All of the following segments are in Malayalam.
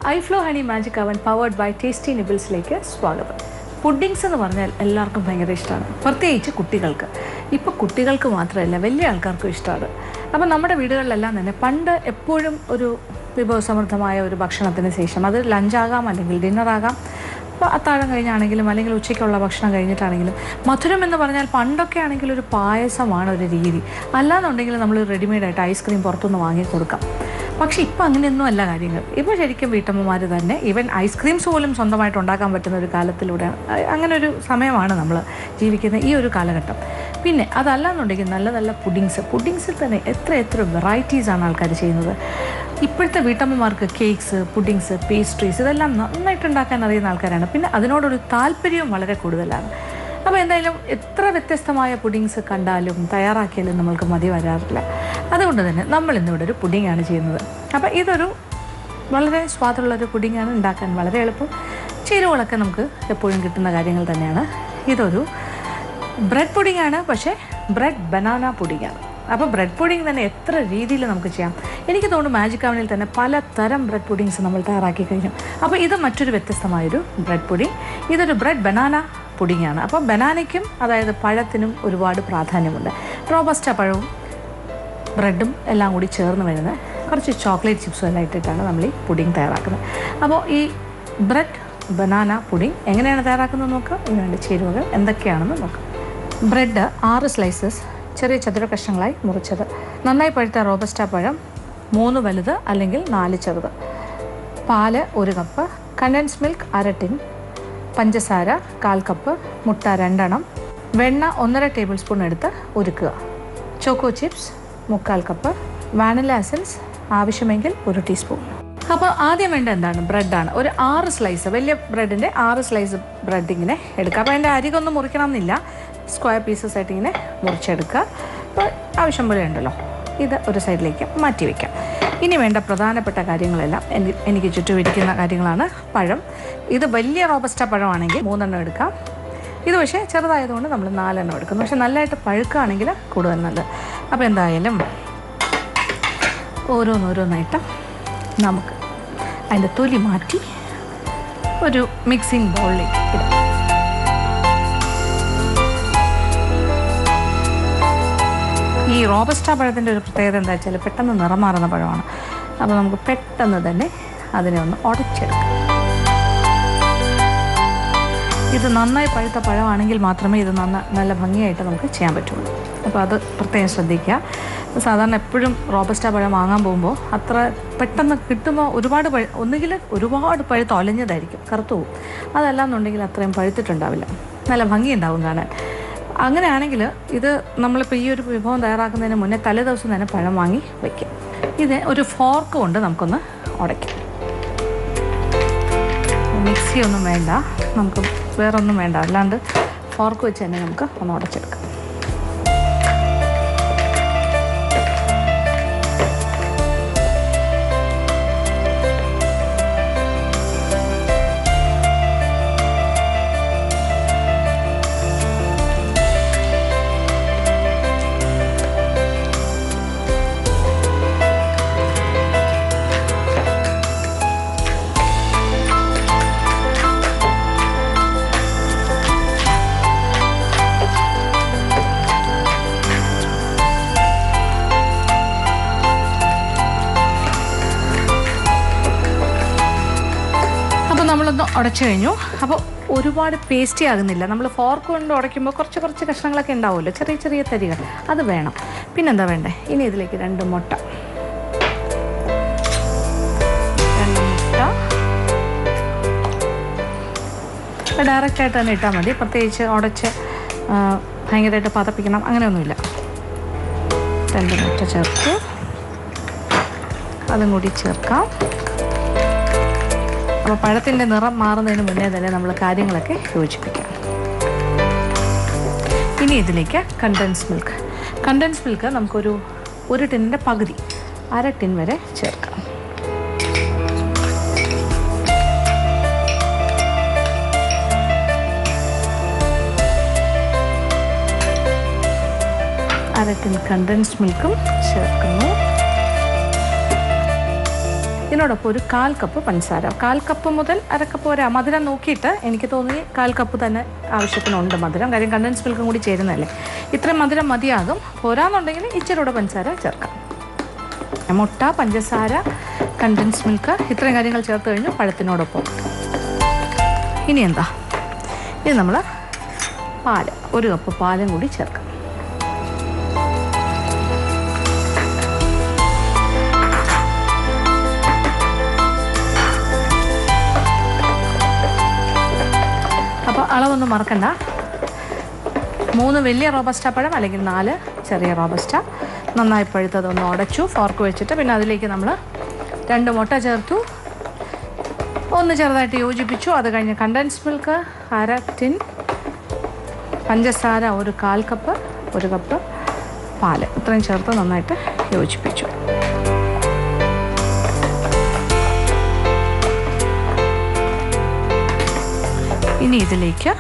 iFlow Honey Magic Oven powered by Tasty Nibblesലേക്ക് സ്വാഗതം. പുഡിങ്സ് എന്ന് പറഞ്ഞാൽ എല്ലാവർക്കും ഭയങ്കര ഇഷ്ടമാണ്, പ്രത്യേകിച്ച് കുട്ടികൾക്ക്. ഇപ്പോൾ കുട്ടികൾക്ക് മാത്രമല്ല വലിയ ആൾക്കാർക്കും ഇഷ്ടമാണ്. അപ്പോൾ നമ്മുടെ വീടുകളിലെല്ലാം തന്നെ പണ്ട് എപ്പോഴും ഒരു വിഭവസമൃദ്ധമായ ഒരു ഭക്ഷണത്തിന് ശേഷം, അത് ലഞ്ചാകാം അല്ലെങ്കിൽ ഡിന്നറാകാം, അപ്പോൾ അത്താഴം കഴിഞ്ഞാണെങ്കിലും അല്ലെങ്കിൽ ഉച്ചയ്ക്കുള്ള ഭക്ഷണം കഴിഞ്ഞിട്ടാണെങ്കിലും, മധുരം എന്ന് പറഞ്ഞാൽ പണ്ടൊക്കെ ആണെങ്കിൽ ഒരു പായസമാണ് ഒരു രീതി. അല്ലാന്നുണ്ടെങ്കിൽ നമ്മൾ റെഡിമെയ്ഡായിട്ട് ഐസ്ക്രീം പുറത്തുനിന്ന് വാങ്ങി കൊടുക്കാം. പക്ഷേ ഇപ്പോൾ അങ്ങനെയൊന്നും അല്ല കാര്യങ്ങൾ. ഇപ്പോൾ ശരിക്കും വീട്ടമ്മമാർ തന്നെ ഈവൻ ഐസ്ക്രീംസ് പോലും സ്വന്തമായിട്ട് ഉണ്ടാക്കാൻ പറ്റുന്ന ഒരു കാലത്തിലൂടെയാണ്, അങ്ങനെ ഒരു സമയമാണ് നമ്മൾ ജീവിക്കുന്ന ഈ ഒരു കാലഘട്ടം. പിന്നെ അതല്ലാന്നുണ്ടെങ്കിൽ നല്ല നല്ല പുഡിങ്സിൽ തന്നെ എത്ര വെറൈറ്റീസാണ് ആൾക്കാർ ചെയ്യുന്നത്. ഇപ്പോഴത്തെ വീട്ടമ്മമാർക്ക് കേക്ക്സ്, പുഡിങ്സ്, പേസ്ട്രീസ് ഇതെല്ലാം നന്നായിട്ട് ഉണ്ടാക്കാൻ അറിയുന്ന ആൾക്കാരാണ്. പിന്നെ അതിനോടൊരു താല്പര്യവും വളരെ കൂടുതലാണ്. അപ്പോൾ എന്തായാലും എത്ര വ്യത്യസ്തമായ പുഡിങ്സ് കണ്ടാലും തയ്യാറാക്കിയാലും നമ്മൾക്ക് മതി വരാറില്ല. അതുകൊണ്ട് തന്നെ നമ്മൾ ഇന്നിവിടെ ഒരു പുഡിങ്ങാണ് ചെയ്യുന്നത്. അപ്പോൾ ഇതൊരു വളരെ സ്വാദുള്ളൊരു പുഡിങ്ങാണ്, ഉണ്ടാക്കാൻ വളരെ എളുപ്പം. ചേരുവകളൊക്കെ നമുക്ക് എപ്പോഴും കിട്ടുന്ന കാര്യങ്ങൾ തന്നെയാണ്. ഇതൊരു ബ്രെഡ് പുഡിങ്ങാണ്, പക്ഷേ ബ്രെഡ് ബനാന പുഡിങ്ങാണ്. അപ്പോൾ ബ്രെഡ് പുഡിങ് തന്നെ എത്ര രീതിയിൽ നമുക്ക് ചെയ്യാം. എനിക്ക് തോന്നുന്നു മാജിക് അവനിൽ തന്നെ പലതരം ബ്രെഡ് പുഡിങ്സ് നമ്മൾ തയ്യാറാക്കി കഴിഞ്ഞു. അപ്പോൾ ഇത് മറ്റൊരു വ്യത്യസ്തമായൊരു ബ്രെഡ് പുഡിങ്. ഇതൊരു ബ്രെഡ് ബനാന പുഡിങ്ങാണ്. അപ്പോൾ ബനാനയ്ക്കും, അതായത് പഴത്തിനും ഒരുപാട് പ്രാധാന്യമുണ്ട്. റോബസ്റ്റ പഴവും ബ്രെഡും എല്ലാം കൂടി ചേർന്ന് വരുന്ന കുറച്ച് ചോക്ലേറ്റ് ചിപ്സും എല്ലാം ഇട്ടിട്ടാണ് നമ്മൾ ഈ പുഡിങ് തയ്യാറാക്കുന്നത്. അപ്പോൾ ഈ ബ്രെഡ് ബനാന പുഡിങ് എങ്ങനെയാണ് തയ്യാറാക്കുന്നത് നോക്കാം. ഇതിന് വേണ്ട ചേരുവകൾ എന്തൊക്കെയാണെന്ന് നോക്കാം. ബ്രെഡ് 6 സ്ലൈസസ് ചെറിയ ചതുര കഷ്ണങ്ങളായി മുറിച്ചത്, നന്നായി പഴുത്ത റോബസ്റ്റ പഴം 3 വലുത് അല്ലെങ്കിൽ 4 ചെറുത്, പാല് 1 കപ്പ്, കണ്ടൻസ് മിൽക്ക് 1/2 ടിൻ, പഞ്ചസാര 1/4 കപ്പ്, മുട്ട 2 എണ്ണം, വെണ്ണ 1.5 ടേബിൾ സ്പൂൺ എടുത്ത് ഉരുക്കുക, choco chips 3/4 cup, vanilla essence ആവശ്യമെങ്കിൽ 1 ടീസ്പൂൺ. അപ്പോൾ ആദ്യം വേണ്ട എന്താണ്? ബ്രെഡാണ്. ഒരു 6 സ്ലൈസ്, വലിയ ബ്രെഡിൻ്റെ 6 സ്ലൈസ് ബ്രെഡ് ഇങ്ങനെ എടുക്കുക. അപ്പോൾ അതിൻ്റെ അരികൊന്നും മുറിക്കണം എന്നില്ല, സ്ക്വയർ പീസസ് ആയിട്ട് ഇങ്ങനെ മുറിച്ചെടുക്കുക. അപ്പോൾ ആവശ്യം പോലെ ഉണ്ടല്ലോ, ഇത് ഒരു സൈഡിലേക്ക് മാറ്റി വയ്ക്കാം. ഇനി വേണ്ട പ്രധാനപ്പെട്ട കാര്യങ്ങളെല്ലാം എനിക്ക് ചുറ്റും ഇരിക്കുന്ന കാര്യങ്ങളാണ്. പഴം, ഇത് വലിയ റോബസ്റ്റ പഴമാണെങ്കിൽ 3 എണ്ണം എടുക്കാം. ഇത് പക്ഷേ ചെറുതായതുകൊണ്ട് നമ്മൾ 4 എണ്ണം എടുക്കുന്നു. പക്ഷേ നല്ലതായിട്ട് പഴുക്കുകയാണെങ്കിൽ കൂടുതൽ നല്ലത്. അപ്പോൾ എന്തായാലും ഓരോന്നായിട്ട് നമുക്ക് അതിൻ്റെ തൊലി മാറ്റി ഒരു മിക്സിംഗ് ബൗളിലേക്ക് ഇടാം. ഈ റോബസ്റ്റ പഴത്തിൻ്റെ ഒരു പ്രത്യേകത എന്താ വെച്ചാൽ പെട്ടെന്ന് നിറം മാറുന്ന പഴമാണ്. അപ്പോൾ നമുക്ക് പെട്ടെന്ന് തന്നെ അതിനെ ഒന്ന് ഉടച്ചെടുക്കാം. ഇത് നന്നായി പഴുത്ത പഴമാണെങ്കിൽ മാത്രമേ ഇത് നല്ല ഭംഗിയായിട്ട് നമുക്ക് ചെയ്യാൻ പറ്റുള്ളൂ. അപ്പോൾ അത് പ്രത്യേകം ശ്രദ്ധിക്കുക. സാധാരണ എപ്പോഴും റോബസ്റ്റ പഴം വാങ്ങാൻ പോകുമ്പോൾ അത്ര പെട്ടെന്ന് കിട്ടുമ്പോൾ ഒന്നുകിൽ ഒരുപാട് പഴുത്ത് ഒലഞ്ഞതായിരിക്കും, കറുത്തു പോകും. അതല്ലാന്നുണ്ടെങ്കിൽ അത്രയും പഴുത്തിട്ടുണ്ടാവില്ല, നല്ല ഭംഗിയുണ്ടാവും കാണാൻ. അങ്ങനെയാണെങ്കിൽ ഇത് നമ്മളിപ്പോൾ ഈ ഒരു വിഭവം തയ്യാറാക്കുന്നതിന് മുന്നേ തലേദിവസം തന്നെ പഴം വാങ്ങി വയ്ക്കും. ഇത് ഒരു ഫോർക്ക് കൊണ്ട് നമുക്കൊന്ന് ഉടയ്ക്കാം. മിക്സി ഒന്നും വേണ്ട, നമുക്ക് വേറൊന്നും വേണ്ട, അല്ലാണ്ട് ഫോർക്ക് വെച്ച് തന്നെ നമുക്ക് ഒന്ന് ഉടച്ചെടുക്കാം. നമ്മളൊന്ന് ഉടച്ചു കഴിഞ്ഞു. അപ്പോൾ ഒരുപാട് പേസ്റ്റി ആകുന്നില്ല. നമ്മൾ ഫോർക്ക് കൊണ്ട് ഉടയ്ക്കുമ്പോൾ കുറച്ച് കഷ്ണങ്ങളൊക്കെ ഉണ്ടാവുമല്ലോ, ചെറിയ തരികൾ, അത് വേണം. പിന്നെന്താ വേണ്ടേ? ഇനി ഇതിലേക്ക് 2 മുട്ട ഡയറക്റ്റായിട്ട് തന്നെ ഇട്ടാൽ മതി. പ്രത്യേകിച്ച് ഉടച്ച് ഭയങ്കരമായിട്ട് പതപ്പിക്കണം അങ്ങനെയൊന്നുമില്ല. 2 മുട്ട ചേർത്ത് അതും കൂടി ചേർക്കാം. അപ്പോൾ പഴത്തിൻ്റെ നിറം മാറുന്നതിന് മുന്നേ തന്നെ നമ്മൾ കാര്യങ്ങളൊക്കെ യോജിപ്പിക്കാം. ഇനി ഇതിലേക്ക് കണ്ടൻസ് മിൽക്ക് നമുക്കൊരു 1 ടിന്നിൻ്റെ പകുതി, 1/2 ടിൻ വരെ ചേർക്കാം. അര ടിൻ കണ്ടൻസ്ഡ് മിൽക്കും ചേർക്കുന്നു. ഇതിനോടൊപ്പം ഒരു 1/4 കപ്പ് പഞ്ചസാര. 1/4 കപ്പ് മുതൽ 1/2 കപ്പ് വരെ മധുരം നോക്കിയിട്ട് എനിക്ക് തോന്നി 1/4 കപ്പ് തന്നെ ആവശ്യത്തിനുണ്ട് മധുരം. കാര്യം കണ്ടൻസ് മിൽക്കും കൂടി ചേരുന്നതല്ലേ. ഇത്രയും മധുരം മതിയാകും. പോരാന്നുണ്ടെങ്കിൽ ഇച്ചിരി കൂടെ പഞ്ചസാര ചേർക്കാം. മുട്ട, പഞ്ചസാര, കണ്ടൻസ് മിൽക്ക് ഇത്രയും കാര്യങ്ങൾ ചേർത്ത് കഴിഞ്ഞു പഴത്തിനോടൊപ്പം. ഇനി എന്താ, ഇനി നമ്മൾ പാല്, 1 കപ്പ് പാലും കൂടി ചേർക്കാം. അപ്പോൾ അളവൊന്നും മറക്കണ്ട. 3 വലിയ റോബസ്റ്റ പഴം അല്ലെങ്കിൽ 4 ചെറിയ റോബസ്റ്റ നന്നായി പഴുത്തതൊന്ന് ഉടച്ചു ഫോർക്ക് വെച്ചിട്ട്, പിന്നെ അതിലേക്ക് നമ്മൾ 2 മുട്ട ചേർത്തു, ഒന്ന് ചെറുതായിട്ട് യോജിപ്പിച്ചു. അത് കഴിഞ്ഞ് കണ്ടൻസ് മിൽക്ക് 1/2 ടിൻ, പഞ്ചസാര 1/4 കപ്പ്, 1 കപ്പ് പാല്, ഇത്രയും ചേർത്ത് നന്നായിട്ട് യോജിപ്പിച്ചു. ഇനി ഇതിലേക്ക്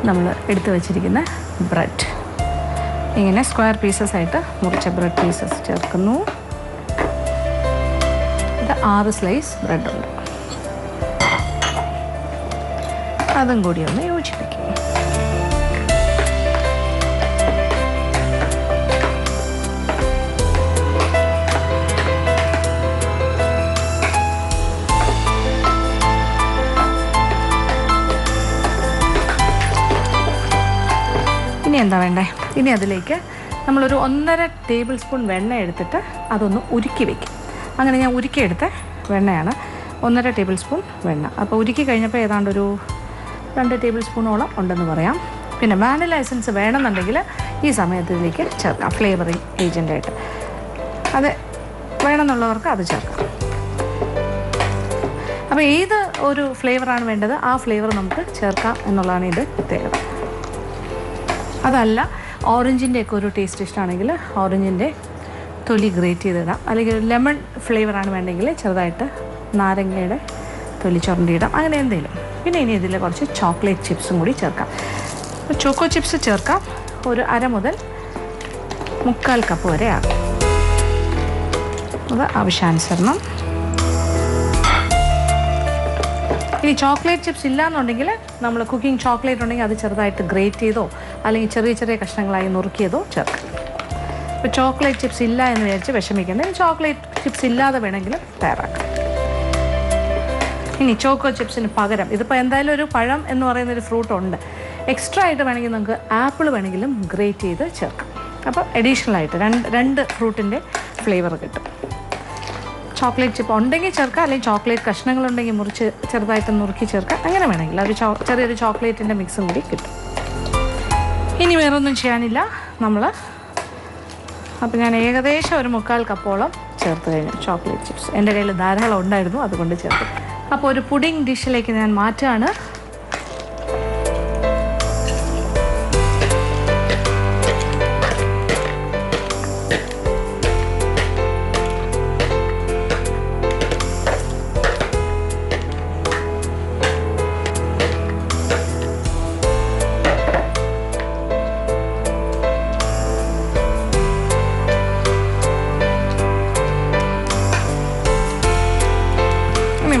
നമ്മൾ എടുത്തു വച്ചിരിക്കുന്ന ബ്രെഡ്, ഇങ്ങനെ സ്ക്വയർ പീസസ് ആയിട്ട് മുറിച്ച ബ്രെഡ് പീസസ് ചേർക്കുന്നു. ഇത് 6 സ്ലൈസ് ബ്രെഡുണ്ട്, അതും കൂടി ഒന്ന് യോജിപ്പിക്കും. ഇനി എന്താ വേണ്ടേ, ഇനി അതിലേക്ക് നമ്മളൊരു 1.5 ടേബിൾ സ്പൂൺ വെണ്ണ എടുത്തിട്ട് അതൊന്ന് ഉരുക്കി വയ്ക്കും. അങ്ങനെ ഞാൻ ഉരുക്കിയെടുത്ത വെണ്ണയാണ്, 1.5 ടേബിൾ സ്പൂൺ വെണ്ണ. അപ്പോൾ ഉരുക്കി കഴിഞ്ഞപ്പോൾ ഏതാണ്ട് ഒരു 2 ടേബിൾ സ്പൂണോളം ഉണ്ടെന്ന് പറയാം. പിന്നെ വാനില എസൻസ് വേണമെന്നുണ്ടെങ്കിൽ ഈ സമയത്ത് ഇതിലേക്ക് ചേർക്കാം, ഫ്ലേവറിങ് ഏജൻ്റായിട്ട്. അത് വേണമെന്നുള്ളവർക്ക് അത് ചേർക്കാം. അപ്പോൾ ഏത് ഒരു ഫ്ലേവറാണ് വേണ്ടത് ആ ഫ്ലേവർ നമുക്ക് ചേർക്കാം എന്നുള്ളതാണ് ഇത് പ്രത്യേകത. അതല്ല, ഓറഞ്ചിൻ്റെയൊക്കെ ഒരു ടേസ്റ്റ് ഇഷ്ടമാണെങ്കിൽ ഓറഞ്ചിൻ്റെ തൊലി ഗ്രേറ്റ് ചെയ്തിടാം, അല്ലെങ്കിൽ ലെമൺ ഫ്ലേവറാണ് വേണ്ടെങ്കിൽ ചെറുതായിട്ട് നാരങ്ങയുടെ തൊലി ചുരണ്ടിയിടാം, അങ്ങനെ എന്തെങ്കിലും. പിന്നെ ഇനി ഇതിൽ കുറച്ച് ചോക്ലേറ്റ് ചിപ്സും കൂടി ചേർക്കാം. ചോക്കോ ചിപ്സ് ചേർക്കാം, ഒരു 1/2 മുതൽ 3/4 കപ്പ് വരെ ആകും. അത് ആവശ്യാനുസരണം. ഇനി ചോക്ലേറ്റ് ചിപ്സ് ഇല്ലയെന്നുണ്ടെങ്കിൽ നമ്മൾ കുക്കിംഗ് ചോക്ലേറ്റ് ഉണ്ടെങ്കിൽ അത് ചെറുതായിട്ട് ഗ്രേറ്റ് ചെയ്തോ അല്ലെങ്കിൽ ചെറിയ ചെറിയ കഷ്ണങ്ങളായി നുറുക്കിയതോ ചേർക്കാം. ഇപ്പോൾ ചോക്ലേറ്റ് ചിപ്സ് ഇല്ല എന്ന് വിചാരിച്ച് വിഷമിക്കേണ്ടത്, ചോക്ലേറ്റ് ചിപ്സ് ഇല്ലാതെ വേണമെങ്കിലും തയ്യാറാക്കാം. ഇനി ചോക്കോ ചിപ്സിന് പകരം ഇതിപ്പോൾ എന്തായാലും ഒരു പഴം എന്ന് പറയുന്നൊരു ഫ്രൂട്ട് ഉണ്ട്, എക്സ്ട്രാ ആയിട്ട് വേണമെങ്കിൽ നമുക്ക് ആപ്പിൾ വേണമെങ്കിലും ഗ്രേറ്റ് ചെയ്ത് ചേർക്കാം. അപ്പോൾ അഡീഷണലായിട്ട് രണ്ട് ഫ്രൂട്ടിൻ്റെ ഫ്ലേവർ കിട്ടും. ചോക്ലേറ്റ് ചിപ്പ് ഉണ്ടെങ്കിൽ ചേർക്കാം, അല്ലെങ്കിൽ ചോക്ലേറ്റ് കഷ്ണങ്ങളുണ്ടെങ്കിൽ മുറിച്ച് ചെറുതായിട്ട് നുറുക്കി ചേർക്കാം, അങ്ങനെ വേണമെങ്കിൽ ഒരു ചെറിയൊരു ചോക്ലേറ്റിൻ്റെ മിക്സും കൂടി കിട്ടും. ഇനി വേറൊന്നും ചെയ്യാനില്ല നമ്മൾ. അപ്പോൾ ഞാൻ ഏകദേശം ഒരു 3/4 കപ്പോളം ചേർത്ത് കഴിഞ്ഞു ചോക്ലേറ്റ് ചിപ്സ്. എൻ്റെ കയ്യിൽ ധാരാളം ഉണ്ടായിരുന്നു, അതുകൊണ്ട് ചേർത്ത്. അപ്പോൾ ഒരു പുഡിംഗ് ഡിഷിലേക്ക് ഞാൻ മാറ്റുകയാണ്.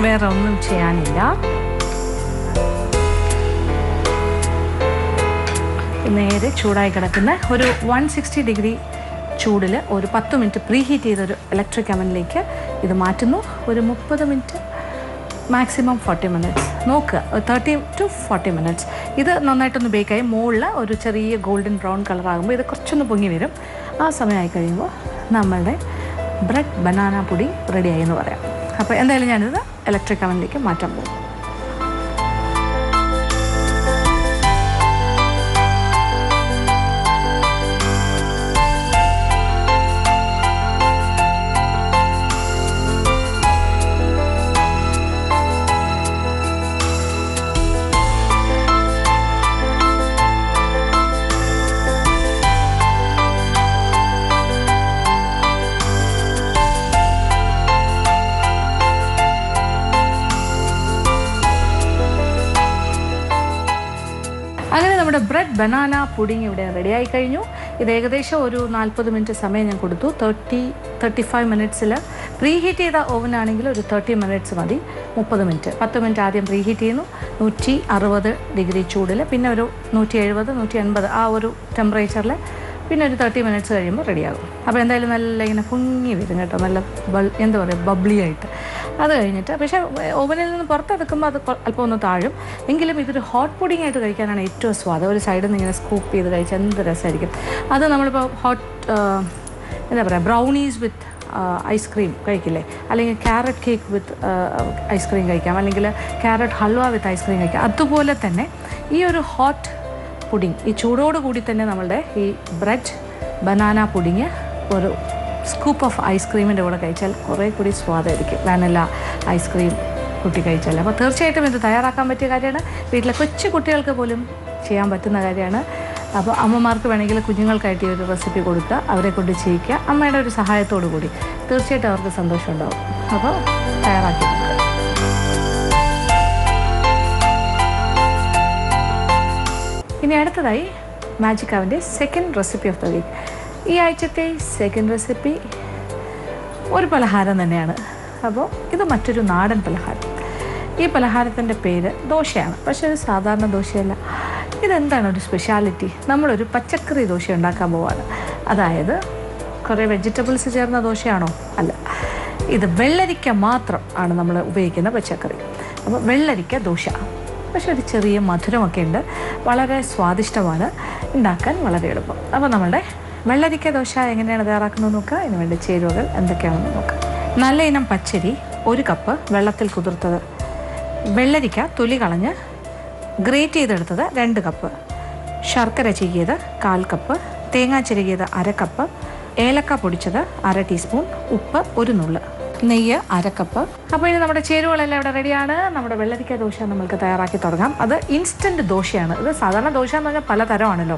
വേറെ ഒന്നും ചെയ്യാനില്ല. നേരെ ചൂടായി കിടക്കുന്ന ഒരു 160 ഡിഗ്രി ചൂടിൽ ഒരു 10 മിനിറ്റ് പ്രീ ഹീറ്റ് ചെയ്തൊരു ഇലക്ട്രിക് അവനിലേക്ക് ഇത് മാറ്റുന്നു. ഒരു 30 മിനിറ്റ്, മാക്സിമം 40 മിനിറ്റ്സ് നോക്കുക, 30 to 40 മിനിറ്റ്സ്. ഇത് നന്നായിട്ടൊന്ന് ബേക്കായി മുകളിൽ ഒരു ചെറിയ ഗോൾഡൻ ബ്രൗൺ കളറാകുമ്പോൾ ഇത് കുറച്ചൊന്ന് പൊങ്ങി വരും. ആ സമയമായി കഴിയുമ്പോൾ നമ്മളുടെ ബ്രെഡ് ബനാന പുഡിംഗ് റെഡിയായി എന്ന് പറയാം. അപ്പോൾ എന്തായാലും ഞാനിത് ഇലക്ട്രിക് അവനിലേക്ക് മാറ്റാൻ പോകും. അങ്ങനെ നമ്മുടെ ബ്രെഡ് ബനാന പുഡിംഗ് ഇവിടെ റെഡിയായി കഴിഞ്ഞു. ഇത് ഏകദേശം ഒരു 40 മിനിറ്റ് സമയം ഞാൻ കൊടുത്തു. 35 മിനിറ്റ്സിൽ പ്രീഹീറ്റ് ചെയ്ത ഓവനാണെങ്കിൽ ഒരു 30 മിനിറ്റ്സ് മതി, 30 മിനിറ്റ്. 10 മിനിറ്റ് ആദ്യം പ്രീഹീറ്റ് ചെയ്യുന്നു 160 ഡിഗ്രി ചൂടിൽ, പിന്നെ ഒരു 170 180 ആ ഒരു ടെമ്പറേച്ചറിൽ, പിന്നെ ഒരു 30 മിനിറ്റ്സ് കഴിയുമ്പോൾ റെഡിയാകും. അപ്പോൾ എന്തായാലും നല്ല ഇങ്ങനെ പൊങ്ങി വരും കേട്ടോ, നല്ല എന്താ പറയുക ബബ്ലി ആയിട്ട്. അത് കഴിഞ്ഞിട്ട് പക്ഷേ ഓവനിൽ നിന്ന് പുറത്തെടുക്കുമ്പോൾ അത് അല്പം ഒന്ന് താഴും. എങ്കിലും ഇതൊരു ഹോട്ട് പുഡിംഗ് ആയിട്ട് കഴിക്കാനാണ് ഏറ്റവും സ്വാദം. ഒരു സൈഡിൽ നിന്ന് ഇങ്ങനെ സ്കൂപ്പ് ചെയ്ത് കഴിച്ചാൽ എന്ത് രസമായിരിക്കും. അത് നമ്മളിപ്പോൾ ഹോട്ട് എന്താ പറയുക ബ്രൗണീസ് വിത്ത് ഐസ്ക്രീം കഴിക്കില്ലേ, അല്ലെങ്കിൽ ക്യാരറ്റ് കേക്ക് വിത്ത് ഐസ്ക്രീം കഴിക്കാം, അല്ലെങ്കിൽ ക്യാരറ്റ് ഹൽവ വിത്ത് ഐസ്ക്രീം കഴിക്കാം. അതുപോലെ തന്നെ ഈ ഒരു ഹോട്ട് പുഡിംഗ് ഈ ചൂടോടുകൂടി തന്നെ നമ്മളുടെ ഈ ബ്രെഡ് ബനാന പുഡിങ് ഒരു സ്കൂപ്പ് ഓഫ് ഐസ്ക്രീമിൻ്റെ കൂടെ കഴിച്ചാൽ കുറേ കൂടി സ്വാദായിരിക്കും, വാനില ഐസ്ക്രീം കുട്ടി കഴിച്ചാൽ. അപ്പോൾ തീർച്ചയായിട്ടും ഇത് തയ്യാറാക്കാൻ പറ്റിയ കാര്യമാണ്, വീട്ടിലെ കൊച്ചു കുട്ടികൾക്ക് പോലും ചെയ്യാൻ പറ്റുന്ന കാര്യമാണ്. അപ്പോൾ അമ്മമാർക്ക് വേണമെങ്കിൽ കുഞ്ഞുങ്ങൾക്കായിട്ട് ഈ ഒരു റെസിപ്പി കൊടുക്കുക, അവരെ കൊണ്ട് ചെയ്യിക്കുക, അമ്മയുടെ ഒരു സഹായത്തോടു കൂടി. തീർച്ചയായിട്ടും അവർക്ക് സന്തോഷം ഉണ്ടാവും. അപ്പോൾ തയ്യാറാക്കി നോക്കുക. ഇനി അടുത്തതായി മാജിക് അവൻ്റെ second recipe of the week. ഈ ആഴ്ചത്തെ സെക്കൻഡ് റെസിപ്പി ഒരു പലഹാരം തന്നെയാണ്. അപ്പോൾ ഇത് മറ്റൊരു നാടൻ പലഹാരം. ഈ പലഹാരത്തിൻ്റെ പേര് ദോശയാണ്, പക്ഷേ ഒരു സാധാരണ ദോശയല്ല. ഇതെന്താണ് ഒരു സ്പെഷ്യാലിറ്റി? നമ്മളൊരു പച്ചക്കറി ദോശ ഉണ്ടാക്കാൻ പോവാണ്. അതായത് കുറേ വെജിറ്റബിൾസ് ചേർന്ന ദോശയാണോ? അല്ല, ഇത് വെള്ളരിക്ക മാത്രം ആണ് നമ്മൾ ഉപയോഗിക്കുന്ന പച്ചക്കറി. അപ്പോൾ വെള്ളരിക്ക ദോശ, പക്ഷെ ഒരു ചെറിയ മധുരമൊക്കെ ഉണ്ട്, വളരെ സ്വാദിഷ്ടമാണ്, ഉണ്ടാക്കാൻ വളരെ എളുപ്പം. അപ്പോൾ നമ്മളുടെ വെള്ളരിക്ക ദോശ എങ്ങനെയാണ് തയ്യാറാക്കുന്നത് നോക്കുക. അതിന് വേണ്ടി ചേരുവകൾ എന്തൊക്കെയാണെന്ന് നോക്കാം. നല്ല ഇനം പച്ചരി 1 കപ്പ് വെള്ളത്തിൽ കുതിർത്തത്, വെള്ളരിക്ക തൊലി കളഞ്ഞ് ഗ്രേറ്റ് ചെയ്തെടുത്തത് 2 കപ്പ്, ശർക്കര ചികിയത് 1/4 കപ്പ്, തേങ്ങ ചിരകിയത് 1/2 കപ്പ്, ഏലക്ക പൊടിച്ചത് 1/2 ടീസ്പൂൺ, ഉപ്പ് 1 നുള്ള്, നെയ്യ് 1/2 കപ്പ്. അപ്പോൾ ഇനി നമ്മുടെ ചേരുവകളെല്ലാം ഇവിടെ റെഡിയാണ്. നമ്മുടെ വെള്ളരിക്ക ദോശ നമുക്ക് തയ്യാറാക്കി തുടങ്ങാം. അത് ഇൻസ്റ്റൻറ്റ് ദോശയാണ്. ഇത് സാധാരണ ദോശ എന്ന് പറഞ്ഞാൽ പലതരമാണല്ലോ.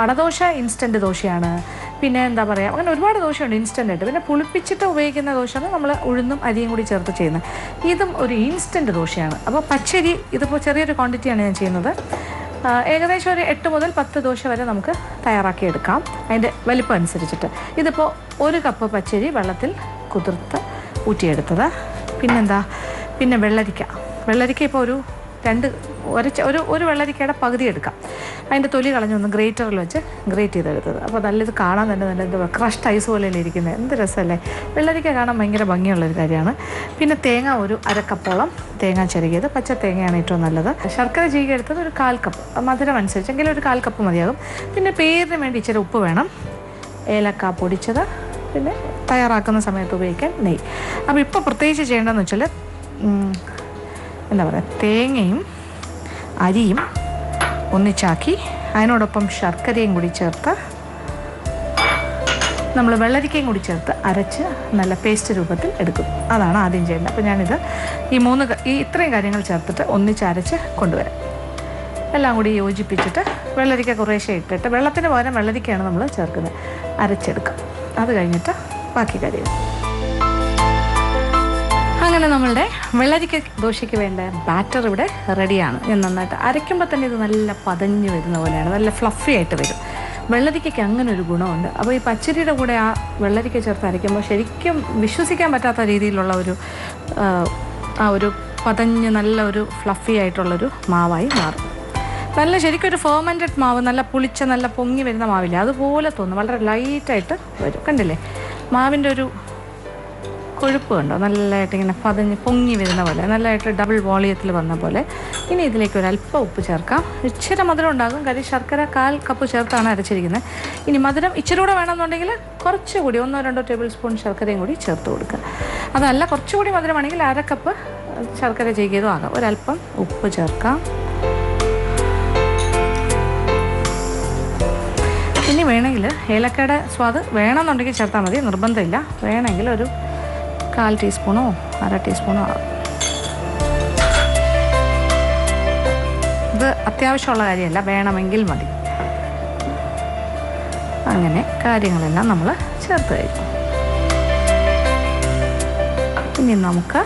അടദോശ ഇൻസ്റ്റൻറ്റ് ദോശയാണ്, പിന്നെ എന്താ പറയുക, അങ്ങനെ ഒരുപാട് ദോശയുണ്ട് ഇൻസ്റ്റൻ്റായിട്ട്. പിന്നെ പുളിപ്പിച്ചിട്ട് ഉപയോഗിക്കുന്ന ദോശയാണ് നമ്മൾ ഉഴുന്നും അരിയും കൂടി ചേർത്ത് ചെയ്യുന്നത്. ഇതും ഒരു ഇൻസ്റ്റൻറ്റ് ദോശയാണ്. അപ്പോൾ പച്ചരി ഇതിപ്പോൾ ചെറിയൊരു ക്വാണ്ടിറ്റിയാണ് ഞാൻ ചെയ്യുന്നത്. ഏകദേശം ഒരു 8 മുതൽ 10 ദോശ വരെ നമുക്ക് തയ്യാറാക്കിയെടുക്കാം, അതിൻ്റെ വലിപ്പം അനുസരിച്ചിട്ട്. ഇതിപ്പോൾ 1 കപ്പ് പച്ചരി വെള്ളത്തിൽ കുതിർത്ത് ഊറ്റിയെടുത്തത്. പിന്നെ വെള്ളരിക്ക ഇപ്പോൾ ഒരു വെള്ളരിക്കയുടെ പകുതി എടുക്കാം. അതിൻ്റെ തൊലി കളഞ്ഞൊന്ന് ഗ്രേറ്ററിൽ വെച്ച് ഗ്രേറ്റ് ചെയ്തെടുത്തത്. അപ്പോൾ നല്ലത് കാണാൻ തന്നെ നല്ല എന്താ ക്രഷ്ഡ് ഐസ് പോലെയല്ലേ ഇരിക്കുന്നത്, എന്ത് രസമല്ലേ. വെള്ളരിക്ക കാണാൻ ഭയങ്കര ഭംഗിയുള്ളൊരു കാര്യമാണ്. പിന്നെ തേങ്ങ ഒരു 1/2 കപ്പോളം തേങ്ങ ചിരകിയത്, പച്ച തേങ്ങയാണ് ഏറ്റവും നല്ലത്. ശർക്കര ചീകി എടുത്തത് ഒരു 1/4 കപ്പ്, മധുരം അനുസരിച്ചെങ്കിലും ഒരു 1/4 കപ്പ് മതിയാകും. പിന്നെ പേരിന് വേണ്ടി ഇച്ചിരി ഉപ്പ് വേണം, ഏലക്ക പൊടിച്ചത്, പിന്നെ തയ്യാറാക്കുന്ന സമയത്ത് ഉപയോഗിക്കാൻ നെയ്യ്. അപ്പോൾ ഇപ്പോൾ പ്രത്യേകിച്ച് ചെയ്യേണ്ടതെന്ന് വെച്ചാൽ എന്താ പറയുക, തേങ്ങയും അരിയും ഒന്നിച്ചാക്കി അതിനോടൊപ്പം ശർക്കരയും കൂടി ചേർത്ത് നമ്മൾ വെള്ളരിക്കയും കൂടി ചേർത്ത് അരച്ച് നല്ല പേസ്റ്റ് രൂപത്തിൽ എടുക്കും. അതാണ് ആദ്യം ചെയ്യേണ്ടത്. അപ്പോൾ ഞാനിത് ഇത്രയും കാര്യങ്ങൾ ചേർത്തിട്ട് ഒന്നിച്ചരച്ച് കൊണ്ടുവരാം. എല്ലാം കൂടി യോജിപ്പിച്ചിട്ട് വെള്ളരിക്ക കുറേശ്ശെ ഇട്ടിട്ട്, വെള്ളത്തിന് പകരം വെള്ളരിക്കയാണ് നമ്മൾ ചേർക്കുന്നത്, അരച്ചെടുക്കാം. അത് കഴിഞ്ഞിട്ട് ബാക്കി കാര്യങ്ങൾ. അങ്ങനെ നമ്മളുടെ വെള്ളരിക്ക ദോശയ്ക്ക് വേണ്ട ബാറ്റർ ഇവിടെ റെഡിയാണ്. ഞാൻ നന്നായിട്ട് അരയ്ക്കുമ്പോൾ തന്നെ ഇത് നല്ല പതഞ്ഞ് വരുന്ന പോലെയാണ്, നല്ല ഫ്ലഫി ആയിട്ട് വരും. വെള്ളരിക്കയ്ക്ക് അങ്ങനെ ഒരു ഗുണമുണ്ട്. അപ്പോൾ ഈ പച്ചരിയുടെ കൂടെ ആ വെള്ളരിക്ക ചേർത്ത് അരയ്ക്കുമ്പോൾ ശരിക്കും വിശ്വസിക്കാൻ പറ്റാത്ത രീതിയിലുള്ള ഒരു പതഞ്ഞ് നല്ല ഒരു ഫ്ലഫി ആയിട്ടുള്ളൊരു മാവായി മാറും. നല്ല ശരിക്കും ഒരു ഫെർമെൻറ്റഡ് മാവ്, നല്ല പുളിച്ച നല്ല പൊങ്ങി വരുന്ന മാവില്ലേ, അതുപോലെ തോന്നും, വളരെ ലൈറ്റായിട്ട് വരും. കണ്ടില്ലേ മാവിൻ്റെ ഒരു കൊഴുപ്പ് കണ്ടോ, നല്ലതായിട്ട് ഇങ്ങനെ പതഞ്ഞ് പൊങ്ങി വരുന്ന പോലെ, നല്ലതായിട്ട് ഡബിൾ വോളിയത്തിൽ വന്ന പോലെ. ഇനി ഇതിലേക്ക് ഒരു അല്പം ഉപ്പ് ചേർക്കാം. ഇച്ചിരി മധുരം ഉണ്ടാകും, കാര്യം ശർക്കര 1/4 കപ്പ് ചേർത്താണ് അരച്ചിരിക്കുന്നത്. ഇനി മധുരം ഇച്ചിരി കൂടെ വേണമെന്നുണ്ടെങ്കിൽ കുറച്ചുകൂടി 1-2 ടേബിൾ സ്പൂൺ ശർക്കരയും കൂടി ചേർത്ത് കൊടുക്കുക. അതല്ല കുറച്ചുകൂടി മധുരമാണെങ്കിൽ 1/2 കപ്പ് ശർക്കര ചെയ്തതും ആകാം. ഒരല്പം ഉപ്പ് ചേർക്കാം. ഇനി വേണമെങ്കിൽ ഏലക്കയുടെ സ്വാദ് വേണമെന്നുണ്ടെങ്കിൽ ചേർത്താൽ മതി, നിർബന്ധമില്ല. വേണമെങ്കിൽ ഒരു 1/4 ടീസ്പൂണോ 1/2 ടീസ്പൂണോ ആകും. ഇത് അത്യാവശ്യമുള്ള കാര്യമല്ല, വേണമെങ്കിൽ മതി. അങ്ങനെ കാര്യങ്ങളെല്ലാം നമ്മൾ ചേർത്ത് കഴിക്കും. ഇനി നമുക്ക്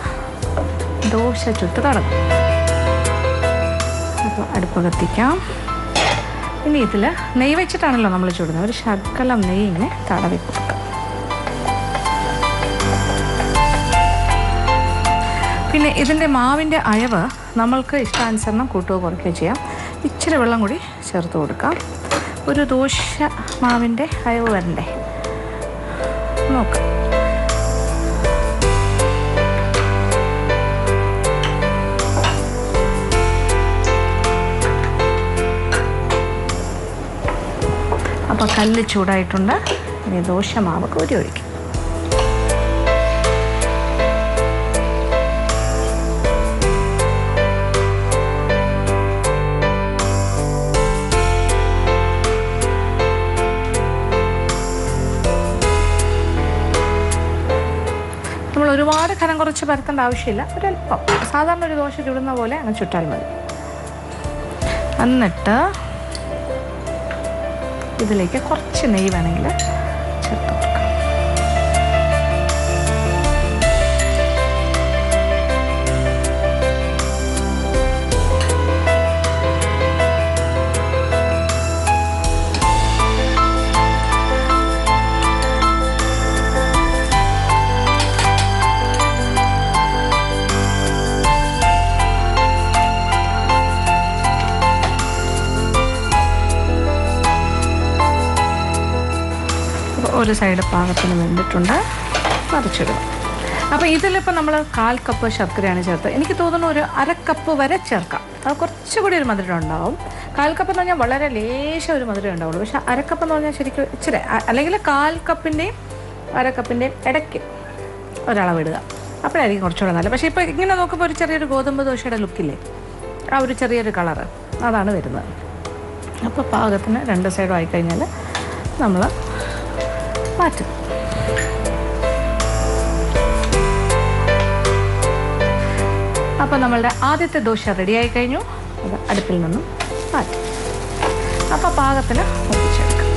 ദോശ ചുട്ട് തുടങ്ങാം. അപ്പോൾ അടുപ്പ് കത്തിക്കാം. ഇനി ഇതിൽ നെയ്യ് വെച്ചിട്ടാണല്ലോ നമ്മൾ ചുടുന്നത്, ഒരു ശകലം നെയ്യ് ഇങ്ങനെ തടവി കൊടുക്കാം. പിന്നെ ഇതിൻ്റെ മാവിൻ്റെ അയവ് നമ്മൾക്ക് ഇഷ്ടാനുസരണം കൂട്ടുകയോ കുറയ്ക്കുകയോ ചെയ്യാം. ഇച്ചിരി വെള്ളം കൂടി ചേർത്ത് കൊടുക്കാം. ഒരു ദോശ മാവിൻ്റെ അയവ് വരണ്ടേ, നോക്കാം. അപ്പോൾ കല്ല് ചൂടായിട്ടുണ്ട്. ഇനി ദോശ മാവ് കോരി ഒഴിക്കും. നമ്മൾ ഒരുപാട് കനം കുറച്ച് പരത്തേണ്ട ആവശ്യമില്ല. ഒരല്പം സാധാരണ ഒരു ദോശ ചുടുന്ന പോലെ അങ്ങ് ചുട്ടാൽ മതി. എന്നിട്ട് ഇതിലേക്ക് കുറച്ച് നെയ്യ് വേണമെങ്കിൽ ചേർത്ത് കൊടുക്കാം. ഒരു സൈഡ് പാകത്തിന് വെന്തിട്ടുണ്ട്, മറിച്ചിടുക. അപ്പോൾ ഇതിലിപ്പോൾ നമ്മൾ 1/4 കപ്പ് ശർക്കരയാണ് ചേർത്ത്. എനിക്ക് തോന്നുന്നു ഒരു 1/2 കപ്പ് വരെ ചേർക്കാം. അത് കുറച്ചുകൂടി ഒരു മധുരം ഉണ്ടാവും. 1/4 കപ്പ് എന്ന് പറഞ്ഞാൽ വളരെ ലേശം ഒരു മധുരം ഉണ്ടാവുള്ളൂ. പക്ഷേ 1/2 കപ്പ് എന്ന് പറഞ്ഞാൽ ശരിക്കും ഇച്ചിരി, അല്ലെങ്കിൽ 1/4 കപ്പിൻ്റെയും 1/2 കപ്പിൻ്റെയും ഇടയ്ക്ക് ഒരളവിടുക. അപ്പോഴായിരിക്കും കുറച്ചുകൂടെ നല്ല. പക്ഷേ ഇപ്പോൾ ഇങ്ങനെ നോക്കുമ്പോൾ ഒരു ചെറിയൊരു ഗോതമ്പ് ദോശയുടെ ലുക്കില്ലേ, ആ ഒരു ചെറിയൊരു കളറ് അതാണ് വരുന്നത്. അപ്പോൾ പാകത്തിന് 2 സൈഡും ആയിക്കഴിഞ്ഞാൽ നമ്മൾ മാറ്റും. അപ്പോൾ നമ്മളുടെ ആദ്യത്തെ ദോശ റെഡിയായി കഴിഞ്ഞു. അത് അടുപ്പിൽ നിന്നും മാറ്റും. അപ്പോൾ പാകത്തിന് ഒപ്പിച്ചെടുക്കാം.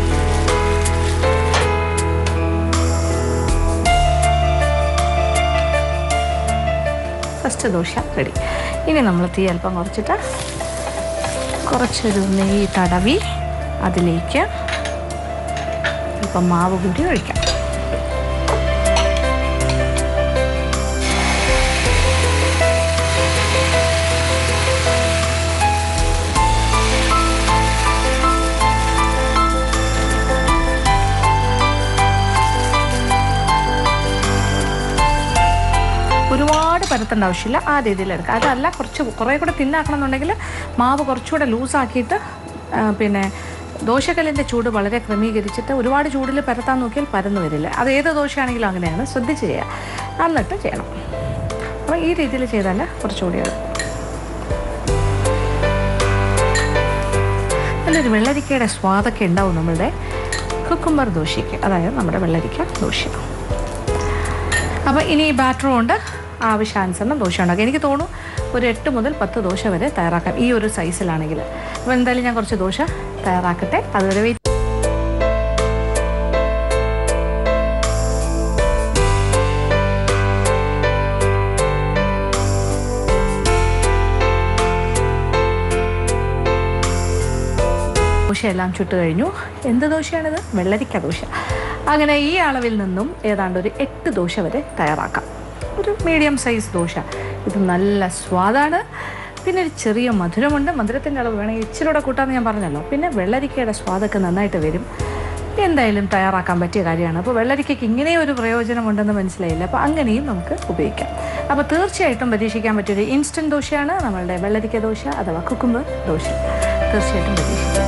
First dosa ready. ഇനി നമ്മൾ തീ അല്പം കുറച്ചിട്ട് കുറച്ചൊരു നെയ്യ് തടവി അതിലേക്ക് ഇപ്പം മാവ് കൂടി ഒഴിക്കാം. ഒരുപാട് പരത്തേണ്ട ആവശ്യമില്ല, ആ രീതിയിൽ എടുക്കുക. അതല്ല കുറേ കൂടെ തിന്നാക്കണം എന്നുണ്ടെങ്കിൽ മാവ് കുറച്ചുകൂടെ ലൂസാക്കിയിട്ട് പിന്നെ ദോശക്കല്ലിൻ്റെ ചൂട് വളരെ ക്രമീകരിച്ചിട്ട് ഒരുപാട് ചൂടിൽ പരത്താൻ നോക്കിയാൽ പരന്നു വരില്ല. അത് ഏത് ദോശയാണെങ്കിലും അങ്ങനെയാണ്, ശ്രദ്ധിച്ച് ചെയ്യുക. എന്നിട്ട് ചെയ്യണം. അപ്പോൾ ഈ രീതിയിൽ ചെയ്താൽ കുറച്ചുകൂടി നല്ലൊരു വെള്ളരിക്കയുടെ സ്വാദൊക്കെ ഉണ്ടാവും നമ്മളുടെ കുക്കുംബർ ദോശയ്ക്ക്, അതായത് നമ്മുടെ വെള്ളരിക്ക ദോശ. അപ്പോൾ ഇനി ഈ ബാറ്റർ കൊണ്ട് ആവശ്യാനുസരണം ദോശ ഉണ്ടാക്കുക. എനിക്ക് തോന്നുന്നു ഒരു 8 മുതൽ 10 ദോശ വരെ തയ്യാറാക്കാം ഈ ഒരു സൈസിലാണെങ്കിൽ. അപ്പോൾ എന്തായാലും ഞാൻ കുറച്ച് ദോശ തയ്യാറാക്കട്ടെ. അതുവരെ വെയിറ്റ്. ദോശയെല്ലാം ചുട്ട് കഴിഞ്ഞു. എന്ത് ദോശയാണിത്? വെള്ളരിക്ക ദോശ. അങ്ങനെ ഈ അളവിൽ നിന്നും ഏതാണ്ട് ഒരു 8 ദോശ വരെ തയ്യാറാക്കാം. ഒരു മീഡിയം സൈസ് ദോശ. ഇത് നല്ല സ്വാദാണ്. പിന്നെ ഒരു ചെറിയ മധുരമുണ്ട്. മധുരത്തിൻ്റെ അളവ് വേണമെങ്കിൽ ഇച്ചിരി കൂടെ കൂട്ടാമെന്ന് ഞാൻ പറഞ്ഞല്ലോ. പിന്നെ വെള്ളരിക്കയുടെ സ്വാദൊക്കെ നന്നായിട്ട് വരും. എന്തായാലും തയ്യാറാക്കാൻ പറ്റിയ കാര്യമാണ്. അപ്പോൾ വെള്ളരിക്കയ്ക്ക് ഇങ്ങനെയും ഒരു പ്രയോജനമുണ്ടെന്ന് മനസ്സിലായില്ല. അപ്പോൾ അങ്ങനെയും നമുക്ക് ഉപയോഗിക്കാം. അപ്പോൾ തീർച്ചയായിട്ടും പരീക്ഷിക്കാൻ പറ്റിയൊരു ഇൻസ്റ്റൻറ്റ് ദോശയാണ് നമ്മളുടെ വെള്ളരിക്ക ദോശ അഥവാ കുക്കുംബർ ദോശ. തീർച്ചയായിട്ടും പരീക്ഷിക്കാം.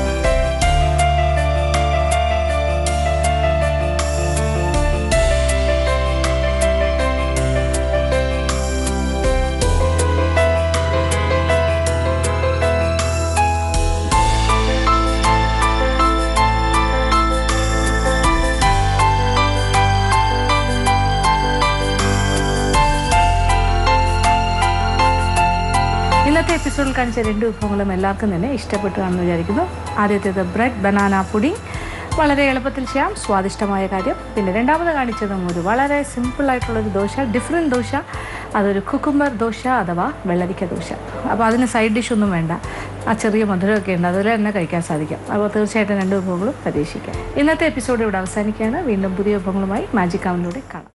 ഇന്നത്തെ എപ്പിസോഡിൽ കാണിച്ച 2 വിഭവങ്ങളും എല്ലാവർക്കും തന്നെ ഇഷ്ടപ്പെട്ടു കാണുമെന്ന് വിചാരിക്കുന്നു. ആദ്യത്തേത് ബ്രെഡ് ബനാന പുഡിംഗ്, വളരെ എളുപ്പത്തിൽ ചെയ്യാം, സ്വാദിഷ്ടമായ കാര്യം. പിന്നെ രണ്ടാമത് കാണിച്ചതും ഒരു വളരെ സിമ്പിളായിട്ടുള്ളൊരു ദോശ, ഡിഫറെൻറ്റ് ദോശ. അതൊരു കുക്കുംബർ ദോശ അഥവാ വെള്ളരിക്ക ദോശ. അപ്പോൾ അതിന് സൈഡ് ഡിഷൊന്നും വേണ്ട, ആ ചെറിയ മധുരമൊക്കെ ഉണ്ട്, അതിൽ തന്നെ കഴിക്കാൻ സാധിക്കും. അപ്പോൾ തീർച്ചയായിട്ടും 2 വിഭവങ്ങളും പരീക്ഷിക്കാം. ഇന്നത്തെ എപ്പിസോഡ് ഇവിടെ അവസാനിക്കുകയാണ്. വീണ്ടും പുതിയ വിഭവങ്ങളുമായി മാജിക് അവനിലൂടെ കാണാം.